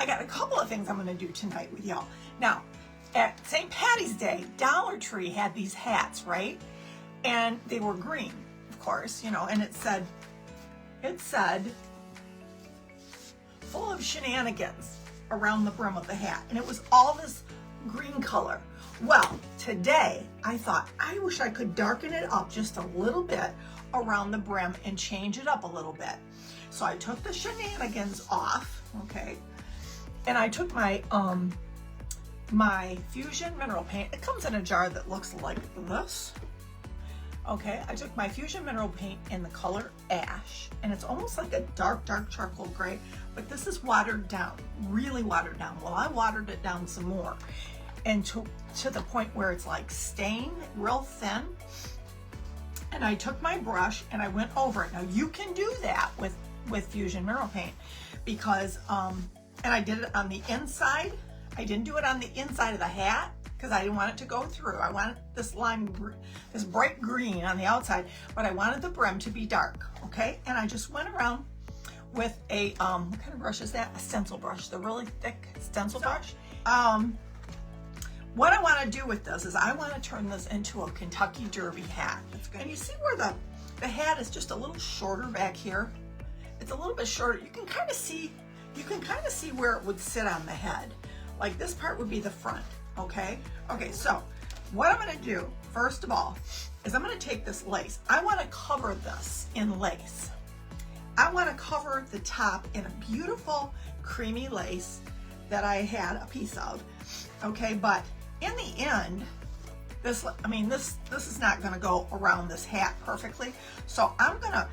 I got a couple of things I'm gonna do tonight with y'all. Now, at St. Patty's Day, Dollar Tree had these hats, right? And they were green, of course, you know, and it said, full of shenanigans around the brim of the hat. And it was all this green color. Well, today I thought, I wish I could darken it up just a little bit around the brim and change it up a little bit. So I took the shenanigans off, okay? And I took my my Fusion Mineral Paint. It comes in a jar that looks like this. Okay, I took my Fusion Mineral Paint in the color Ash, and it's almost like a dark charcoal gray, but this is watered down, really watered down. Well, I watered it down some more, and to the point where it's like stained, real thin. And I took my brush and I went over it. Now you can do that with Fusion Mineral Paint because, and I did it on the inside. I didn't do it on the inside of the hat because I didn't want it to go through. I wanted this line, this bright green on the outside, but I wanted the brim to be dark, okay? And I just went around with a, what kind of brush is that? A stencil brush, the really thick stencil brush. What I want to do with this is I want to turn this into a Kentucky Derby hat. And you see where the hat is just a little shorter back here? It's a little bit shorter. You can kind of see where it would sit on the head. Like this part would be the front, okay? Okay, so what I'm gonna do, first of all, is I'm gonna take this lace. I wanna cover this in lace. I wanna cover the top in a beautiful creamy lace that I had a piece of, okay? But in the end, this is not gonna go around this hat perfectly. So I'm gonna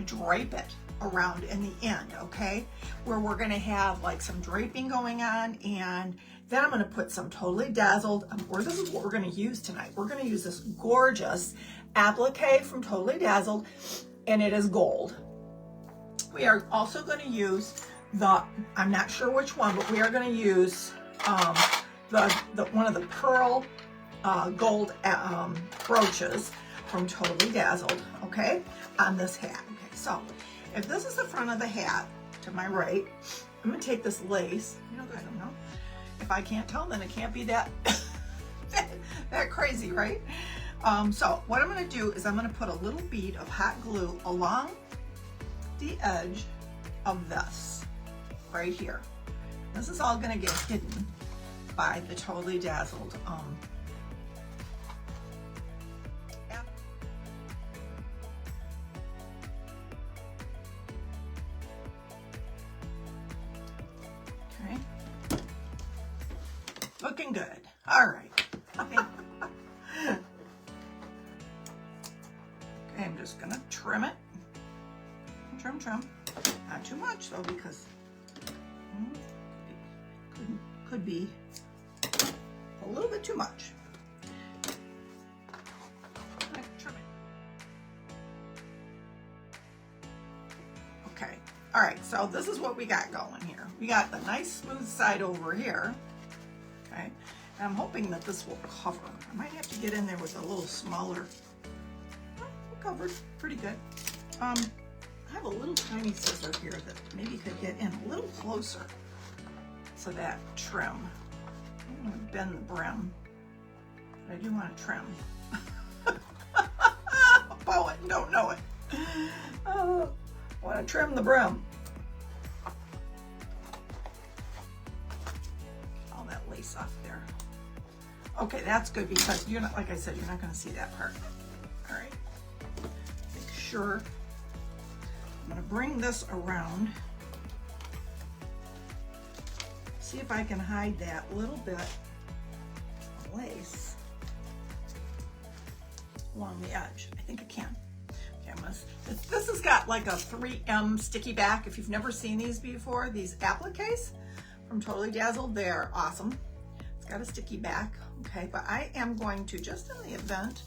drape it around in the end, okay? Where we're gonna have like some draping going on, and then I'm gonna put some Totally Dazzled, or this is what we're gonna use tonight. We're gonna use this gorgeous applique from Totally Dazzled, and it is gold. We are also gonna use I'm not sure which one, but we are gonna use one of the pearl gold brooches from Totally Dazzled, okay, on this hat. Okay, so if this is the front of the hat to my right, I'm gonna take this lace, I don't know. If I can't tell, then it can't be that, that crazy, right? So what I'm gonna do is I'm gonna put a little bead of hot glue along the edge of this, right here. This is all gonna get hidden by the Totally Dazzled looking good. All right. Okay, I'm just gonna trim it. Trim. Not too much though, because could be a little bit too much. Trim it. Okay. All right. So this is what we got going here. We got the nice smooth side over here. Okay, and I'm hoping that this will cover. I might have to get in there with a little smaller. Oh, covered pretty good. I have a little tiny scissor here that maybe could get in a little closer to that trim. I don't want to bend the brim, but I do want to trim. A poet, don't know it. I want to trim the brim. Off there. Okay, that's good because you're not, like I said, you're not going to see that part. All right, make sure. I'm going to bring this around. See if I can hide that little bit of lace along the edge. I think I can. Okay, this has got like a 3M sticky back. If you've never seen these before, these appliques from Totally Dazzled, they're awesome. Got a sticky back, okay, but I am going to, just in the event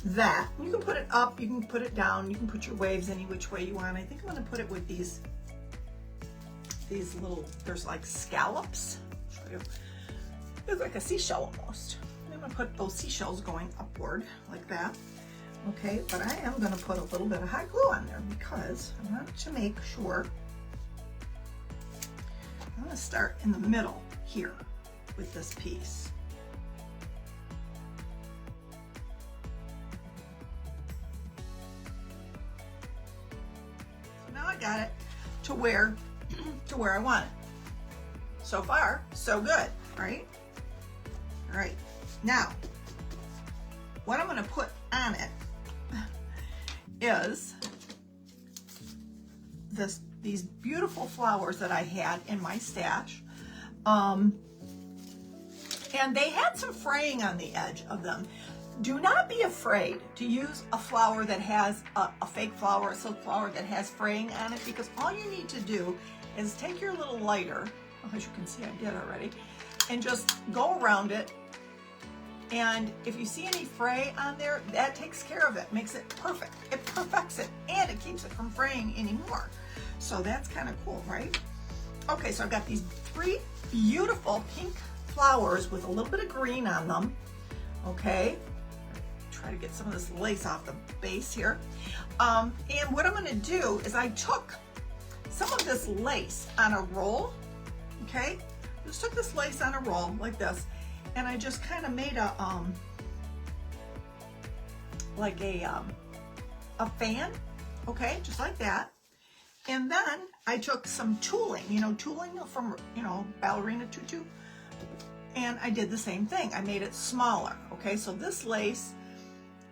that, you can put it up, you can put it down, you can put your waves any which way you want. I think I'm going to put it with these little, there's like scallops. I'll show you. It's like a seashell almost. I'm going to put those seashells going upward like that, okay, but I am going to put a little bit of hot glue on there because I want to make sure I'm gonna start in the middle here with this piece. So now I got it to where I want it. So far, so good, right? All right, now, what I'm gonna put on it is these beautiful flowers that I had in my stash. And they had some fraying on the edge of them. Do not be afraid to use a flower that has a fake flower, a silk flower that has fraying on it, because all you need to do is take your little lighter, as you can see I did already, and just go around it. And if you see any fray on there, that takes care of it, makes it perfect. It perfects it, and it keeps it from fraying anymore. So that's kind of cool, right? Okay, so I've got these 3 beautiful pink flowers with a little bit of green on them. Okay, try to get some of this lace off the base here. And what I'm gonna do is I took some of this lace on a roll, okay? Just took this lace on a roll like this, and I just kind of made a like a fan, okay, just like that. And then I took some tooling, tooling from, ballerina tutu, and I did the same thing. I made it smaller, okay? So this lace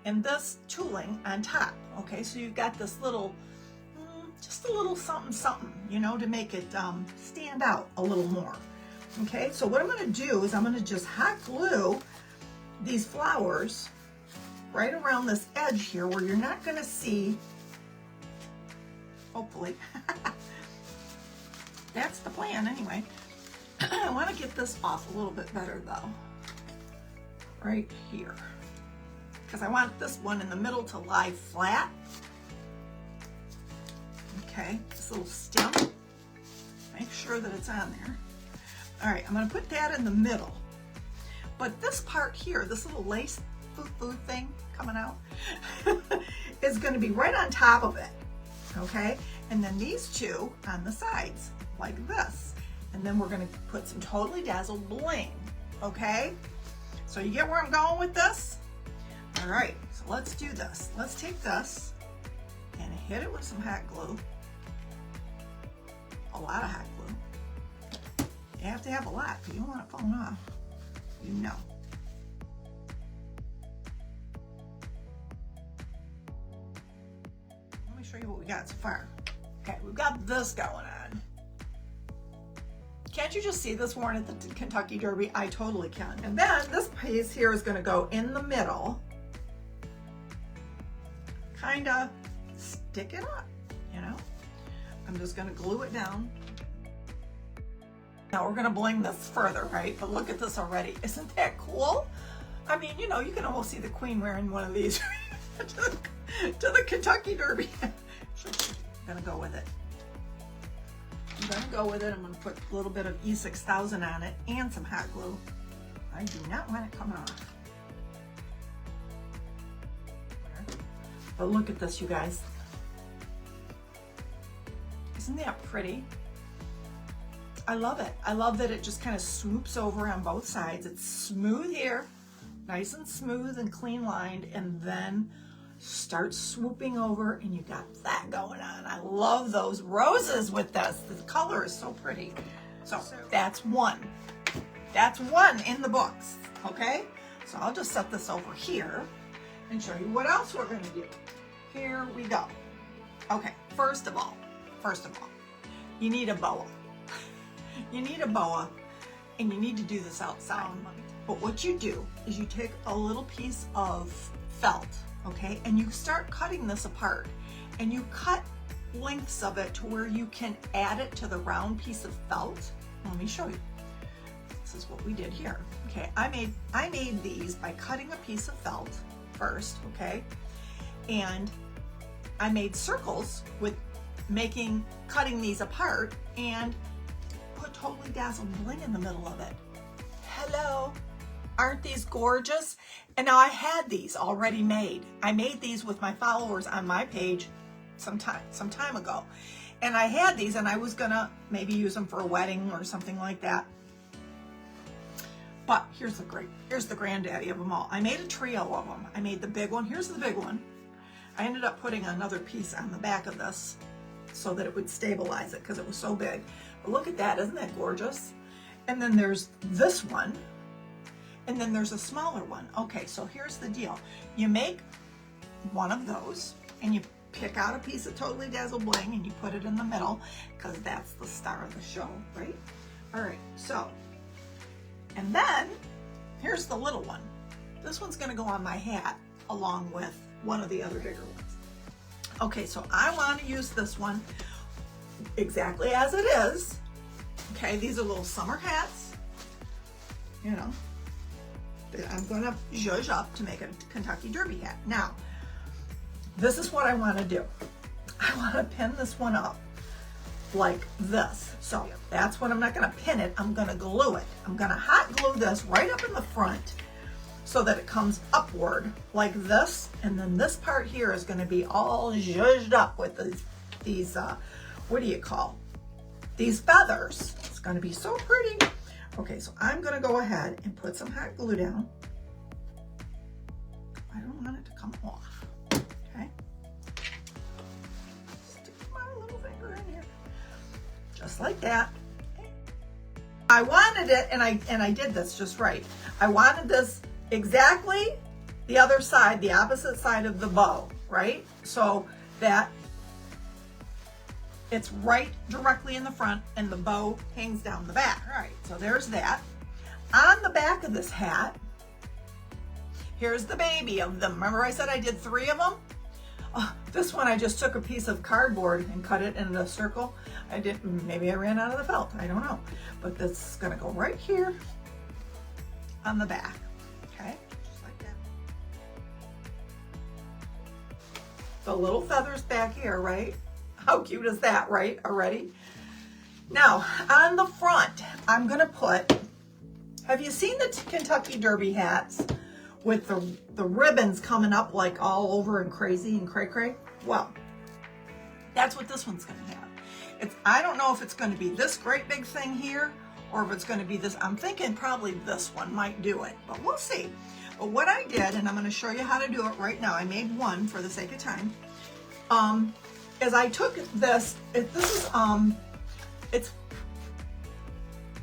and this tooling on top, okay? So you've got this little, just a little something, something, to make it stand out a little more. Okay, so what I'm gonna do is I'm gonna just hot glue these flowers right around this edge here where you're not gonna see, hopefully. That's the plan anyway. I wanna get this off a little bit better though, right here. Because I want this one in the middle to lie flat. Okay, this little stem, make sure that it's on there. All right, I'm gonna put that in the middle. But this part here, this little lace food thing coming out, is gonna be right on top of it, okay? And then these 2 on the sides, like this. And then we're gonna put some Totally Dazzled bling, okay? So you get where I'm going with this? All right, so let's do this. Let's take this and hit it with some hot glue. A lot of hot glue. You have to have a lot because you don't want it falling off. Let me show you what we got so far. Okay, we've got this going on. Can't you just see this worn at the Kentucky Derby? I totally can. And then this piece here is going to go in the middle. Kind of stick it up, I'm just going to glue it down. Now we're gonna bling this further, right? But look at this already. Isn't that cool? I mean, you can almost see the Queen wearing one of these to the Kentucky Derby. I'm gonna go with it. I'm gonna put a little bit of E6000 on it and some hot glue. I do not want it coming off. But look at this, you guys. Isn't that pretty? I love it. I love that it just kind of swoops over on both sides. It's smooth here, nice and smooth and clean lined, and then starts swooping over and you got that going on. I love those roses with this. The color is so pretty. So that's one. That's one in the books, okay? So I'll just set this over here and show you what else we're gonna do. Here we go. Okay, first of all, you need a boa. You need a boa, and you need to do this outside. But what you do is you take a little piece of felt, okay, and you start cutting this apart, and you cut lengths of it to where you can add it to the round piece of felt. Let me show you. This is what we did here. Okay, I made these by cutting a piece of felt first, okay, and I made circles with cutting these apart and put Totally Dazzled bling in the middle of it. Hello, aren't these gorgeous? And now I had these already made. I made these with my followers on my page some time ago. And I had these and I was gonna maybe use them for a wedding or something like that. But here's the granddaddy of them all. I made a trio of them. I made the big one. Here's the big one. I ended up putting another piece on the back of this so that it would stabilize it because it was so big. But look at that, isn't that gorgeous? And then there's this one, and then there's a smaller one. Okay, so here's the deal. You make one of those, and you pick out a piece of Totally Dazzled bling, and you put it in the middle, because that's the star of the show, right? All right, so, and then, here's the little one. This one's gonna go on my hat, along with one of the other bigger ones. Okay, so I want to use this one exactly as it is. Okay, these are little summer hats, you know, that I'm going to zhuzh up to make a Kentucky Derby hat. Now, this is what I want to do. I want to pin this one up like this. So that's what I'm not going to pin it. I'm going to glue it. I'm going to hot glue this right up in the front so that it comes upward like this. And then this part here is going to be all zhuzhed up with these what do you call? These feathers. It's going to be so pretty. Okay, so I'm going to go ahead and put some hot glue down. I don't want it to come off. Okay. Stick my little finger in here. Just like that. I wanted it, and I did this just right. I wanted this exactly the other side, the opposite side of the bow, right? So that it's right directly in the front and the bow hangs down the back. All right, so there's that. On the back of this hat, here's the baby of them. Remember I said I did 3 of them? This one I just took a piece of cardboard and cut it in a circle. I didn't, maybe I ran out of the felt, I don't know. But this is gonna go right here on the back, okay? Just like that. The little feathers back here, right? How cute is that, right, already? Now, on the front, I'm gonna put, have you seen the Kentucky Derby hats with the ribbons coming up like all over and crazy and cray-cray? Well, that's what this one's gonna have. I don't know if it's gonna be this great big thing here, or if it's gonna be this. I'm thinking probably this one might do it, but we'll see. But what I did, and I'm gonna show you how to do it right now. I made one for the sake of time. Is I took this, it's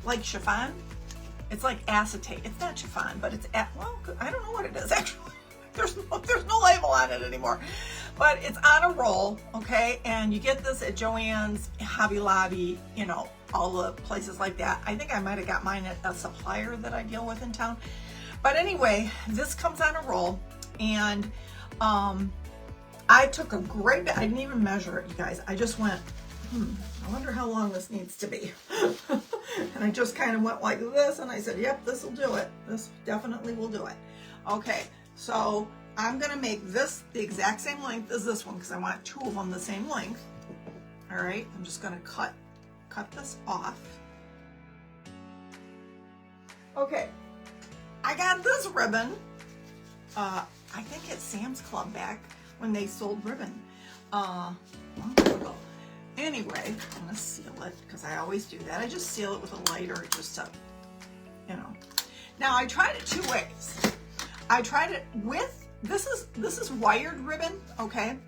like chiffon. It's like acetate. It's not chiffon, but it's, well, I don't know what it is actually. There's no label on it anymore. But it's on a roll, okay? And you get this at Joann's, Hobby Lobby, you know, all the places like that. I think I might have got mine at a supplier that I deal with in town. But anyway, this comes on a roll, and I took a great bit. I didn't even measure it, you guys. I just went, I wonder how long this needs to be. And I just kind of went like this, and I said, yep, this will do it. This definitely will do it. Okay, so I'm gonna make this the exact same length as this one because I want 2 of them the same length. All right, I'm just gonna cut this off. Okay, I got this ribbon. I think it's Sam's Club back when they sold ribbon. Long time ago. Anyway, I'm gonna seal it because I always do that. I just seal it with a lighter just to, you know. Now I tried it 2 ways. I tried it with, this is wired ribbon, okay?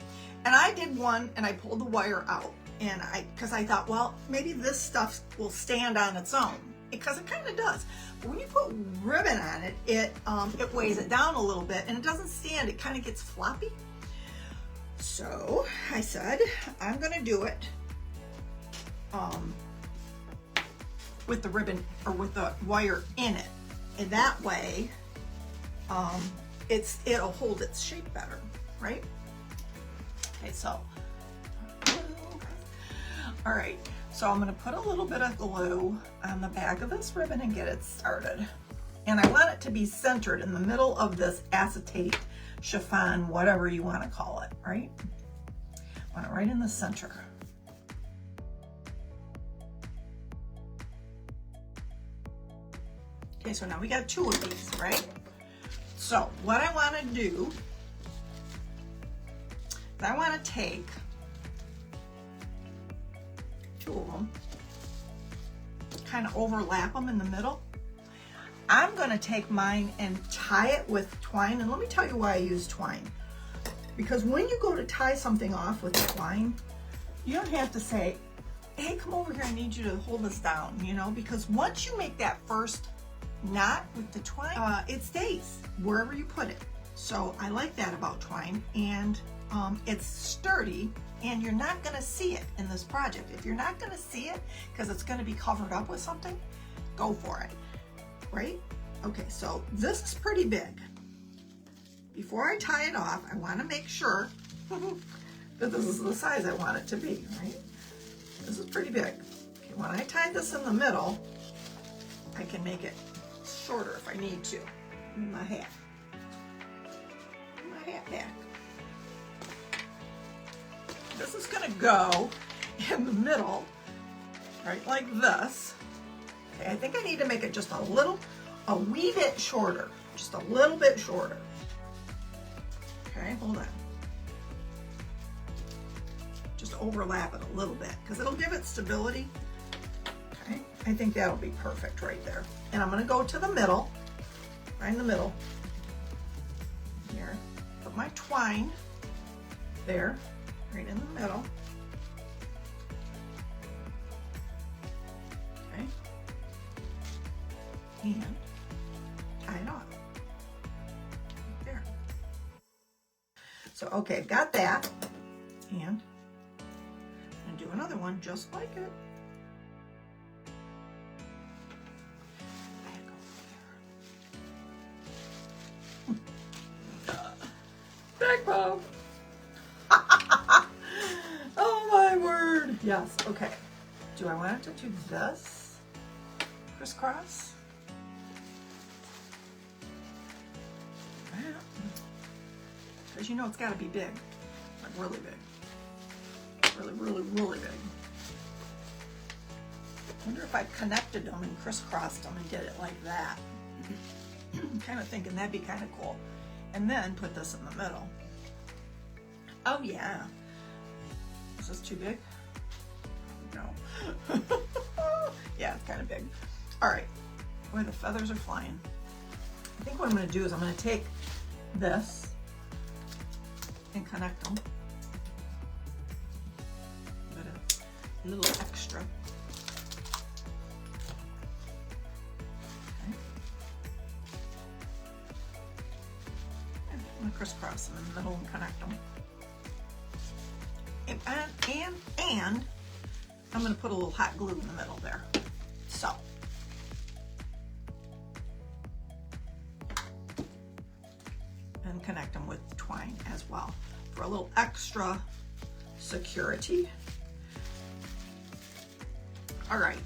And I did one and I pulled the wire out, and because I thought, well, maybe this stuff will stand on its own, because it kind of does. But when you put ribbon on it, it weighs it down a little bit and it doesn't stand, it kind of gets floppy. So I said, I'm gonna do it with the ribbon or with the wire in it. And that way, it'll hold its shape better, right? Okay, so, all right. So I'm gonna put a little bit of glue on the back of this ribbon and get it started. And I want it to be centered in the middle of this acetate, chiffon, whatever you want to call it, right? I want it right in the center. Okay, so now we got 2 of these, right? So what I want to do is I want to take two of them, kind of overlap them in the middle. I'm gonna take mine and tie it with twine, and let me tell you why I use twine. Because when you go to tie something off with twine, you don't have to say, hey, come over here, I need you to hold this down, you know, because once you make that first knot with the twine, it stays wherever you put it. So I like that about twine, and it's sturdy, and you're not gonna see it in this project. If you're not gonna see it, because it's gonna be covered up with something, go for it, right? Okay, so this is pretty big. Before I tie it off, I wanna make sure that this is the size I want it to be, right? This is pretty big. Okay, when I tie this in the middle, I can make it shorter if I need to. My hat. My hat back. This is gonna go in the middle, right, like this. Okay, I think I need to make it just a wee bit shorter, just a little bit shorter. Okay, hold on. Just overlap it a little bit, because it'll give it stability. Okay, I think that'll be perfect right there. And I'm gonna go to the middle, right in the middle. Here, put my twine there, right in the middle. Okay, and tie it off. Right there. So, okay, got that, and do another one just like it. Back Bob. Oh my word. Yes, okay. Do I want it to do this? Crisscross? Because you know it's got to be big, like really big. Really big. I wonder if I connected them and crisscrossed them and did it like that. I'm kind of thinking that'd be kind of cool. And then put this in the middle. Oh yeah. Is this too big? No. Yeah, it's kind of big. All right. Boy, the feathers are flying. I think what I'm going to do is I'm going to take this and connect them. A little extra. Okay. And I'm going to crisscross them in the middle and connect them. And I'm going to put a little hot glue in the middle there. So. And connect them with twine as well for a little extra security. All right,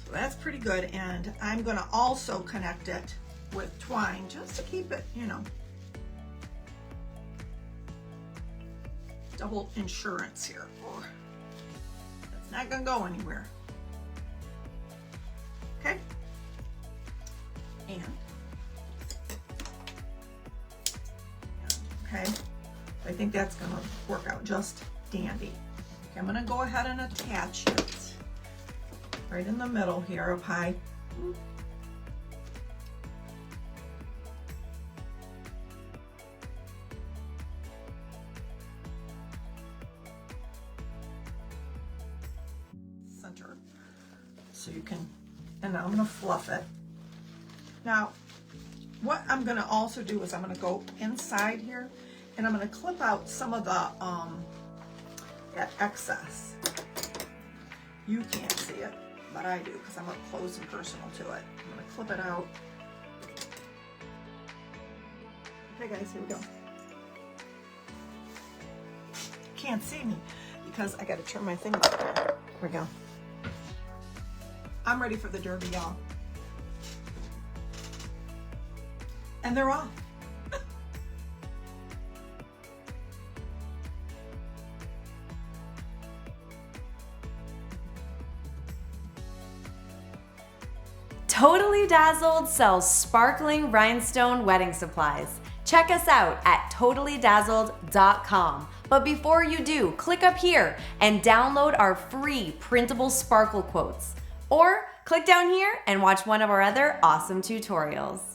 so that's pretty good, and I'm going to also connect it with twine just to keep it, you know, double insurance here. Oh, it's not going to go anywhere. Okay, and okay, I think that's going to work out just dandy. Okay, I'm going to go ahead and attach it right in the middle here up high. Center. So you can, and now I'm going to fluff it. Now, what I'm going to also do is I'm going to go inside here and I'm going to clip out some of the that excess. You can't see it, but I do because I'm up close and personal to it. I'm going to clip it out. Okay guys, here we go. Can't see me because I got to turn my thing back on. Here we go. I'm ready for the derby, y'all. And they're off. Totally Dazzled sells sparkling rhinestone wedding supplies. Check us out at totallydazzled.com. But before you do, click up here and download our free Printable Sparkle Quotes. Or click down here and watch one of our other awesome tutorials.